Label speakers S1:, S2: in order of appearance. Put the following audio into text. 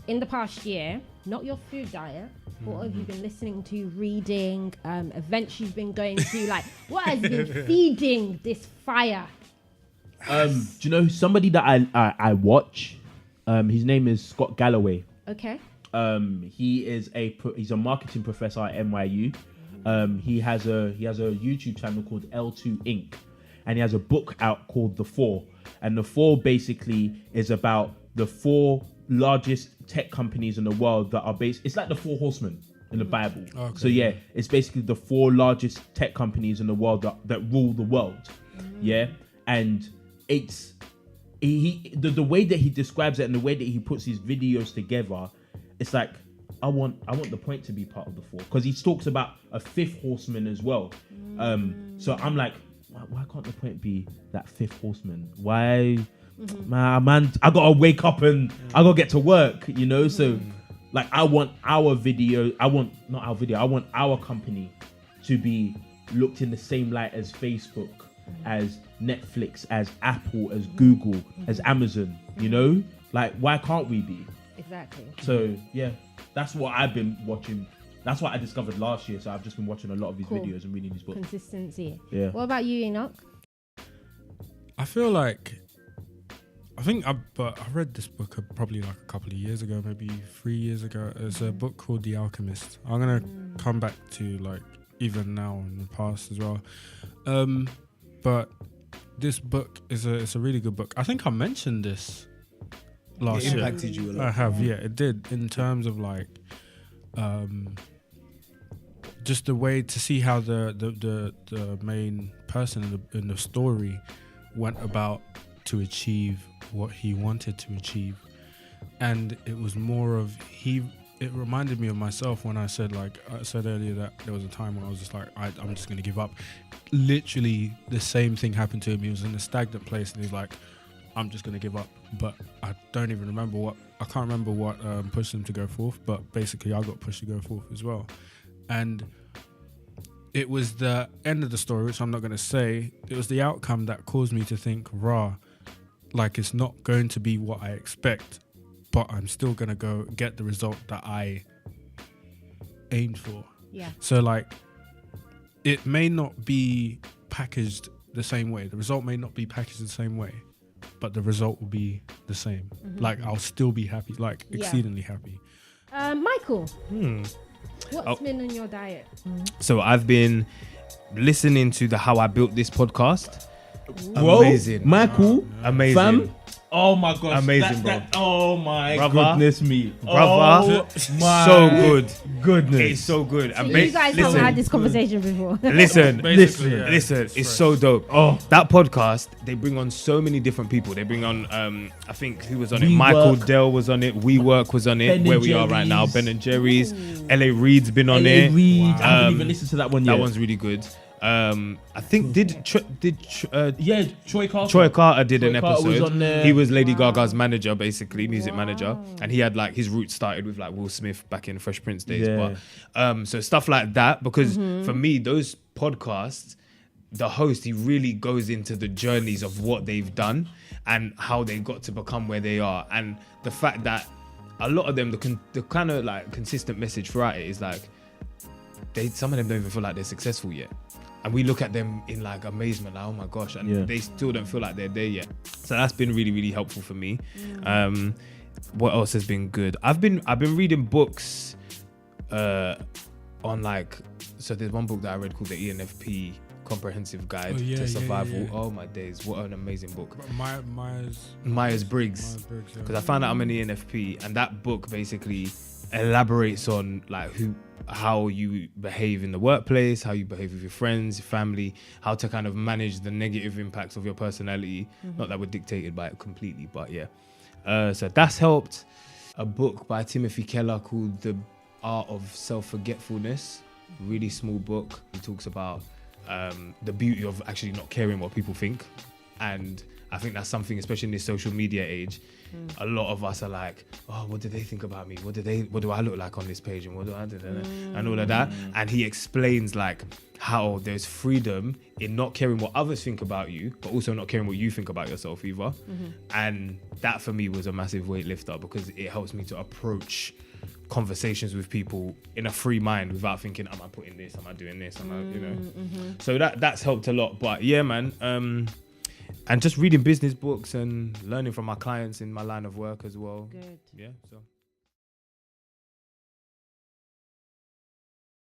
S1: in the past year, not your food diet, what have you been listening to, reading, events you've been going to? Like, what has been feeding this fire?
S2: Do you know somebody that I watch? His name is Scott Galloway.
S1: Okay.
S2: He's a marketing professor at NYU. He has a YouTube channel called L2 Inc. And he has a book out called The Four. And The Four basically is about the 4 largest tech companies in the world that are based. It's like the 4 horsemen in the Bible. Okay. So yeah, it's basically the 4 largest tech companies in the world that rule the world. Yeah, and it's the way that he describes it and the way that he puts his videos together. It's like I want the point to be part of the 4 because he talks about a 5th horseman as well. So I'm like, why can't the point be that 5th horseman? Why? Man, I gotta wake up and I gotta get to work, you know. So like I want our company to be looked in the same light as Facebook, as Netflix, as Apple, as Google, as Amazon, you know. Like, why can't we be?
S1: Exactly.
S2: So yeah, that's what I've been watching. That's what I discovered last year. So I've just been watching a lot of his videos and reading his books.
S1: Consistency.
S2: Yeah.
S1: What about you, Enoch?
S3: I feel like I read this book probably like a couple of years ago, maybe 3 years ago. It's a book called The Alchemist. I'm gonna come back to like even now in the past as well. But this book is a really good book. I think I mentioned this last year.
S4: It impacted you a lot.
S3: I have, yeah, it did, in terms of like just the way to see how the main person in the story went about to achieve what he wanted to achieve. And it was more of it reminded me of myself when I said earlier that there was a time when I was just like, I'm just going to give up. Literally the same thing happened to him. He was in a stagnant place and he's like, I'm just going to give up. But I don't even remember I can't remember what pushed him to go forth, but basically I got pushed to go forth as well. And it was the end of the story, which I'm not going to say. It was the outcome that caused me to think, like it's not going to be what I expect, but I'm still going to go get the result that I aimed for.
S1: Yeah.
S3: So like, it may not be packaged the same way. The result may not be packaged the same way, but the result will be the same. Like I'll still be happy, like exceedingly happy.
S1: Michael, what's been on your diet?
S4: So I've been listening to the How I Built This podcast.
S2: Bro,
S4: Amazing.
S2: Michael,
S4: Amazing.
S2: fam. Oh my gosh.
S4: Amazing, bro.
S2: Oh my
S4: Brother.
S2: goodness me.
S4: Brother.
S2: Oh my
S4: So good.
S2: goodness.
S4: It's so good.
S1: So you guys haven't had this conversation before.
S4: Listen,
S3: Yeah,
S4: it's so dope.
S2: Oh.
S4: That podcast, they bring on so many different people. They bring on, I think who was on it?
S2: WeWork.
S4: Michael Dell was on it. WeWork was on it.
S2: Ben
S4: where
S2: and
S4: we are right now.
S2: Jerry's.
S4: Ben and Jerry's. LA Reid's been on
S2: L.A.
S4: it.
S2: Reid. I haven't
S4: Um,
S2: even listened to that one yet.
S4: That one's really good. I think
S2: Troy Carter.
S4: Troy Carter did
S2: Troy
S4: an
S2: Carter was
S4: episode.
S2: on there.
S4: He was Lady Gaga's manager, basically, music manager, and he had like his roots started with like Will Smith back in Fresh Prince days.
S2: Yeah.
S4: But so stuff like that, because for me, those podcasts, the host, he really goes into the journeys of what they've done and how they got to become where they are, and the fact that a lot of them, the kind of like consistent message throughout it is like, some of them don't even feel like they're successful yet. And we look at them in like amazement, like, oh my gosh, and they still don't feel like they're there yet. So that's been really, really helpful for me. What else has been good? I've been reading books on like, so there's one book that I read called the ENFP Comprehensive Guide to Survival.
S3: Yeah.
S4: Oh my days, what an amazing book.
S3: Myers-Briggs.
S4: Because I found out I'm an ENFP, and that book basically elaborates on like how you behave in the workplace, how you behave with your friends, your family, how to kind of manage the negative impacts of your personality. Not that we're dictated by it completely, but yeah. So that's helped. A book by Timothy Keller called The Art of Self-Forgetfulness. Really small book. He talks about the beauty of actually not caring what people think. And I think that's something, especially in this social media age, a lot of us are like, oh, what do they think about me? What do I look like on this page? And what do I do? And all of that. And he explains like how there's freedom in not caring what others think about you, but also not caring what you think about yourself either. And that for me was a massive weightlifter, because it helps me to approach conversations with people in a free mind without thinking, am I putting this? Am I doing this? Am I, So that's helped a lot. But yeah, man. And just reading business books and learning from my clients in my line of work as well.
S1: Good.
S4: Yeah. So.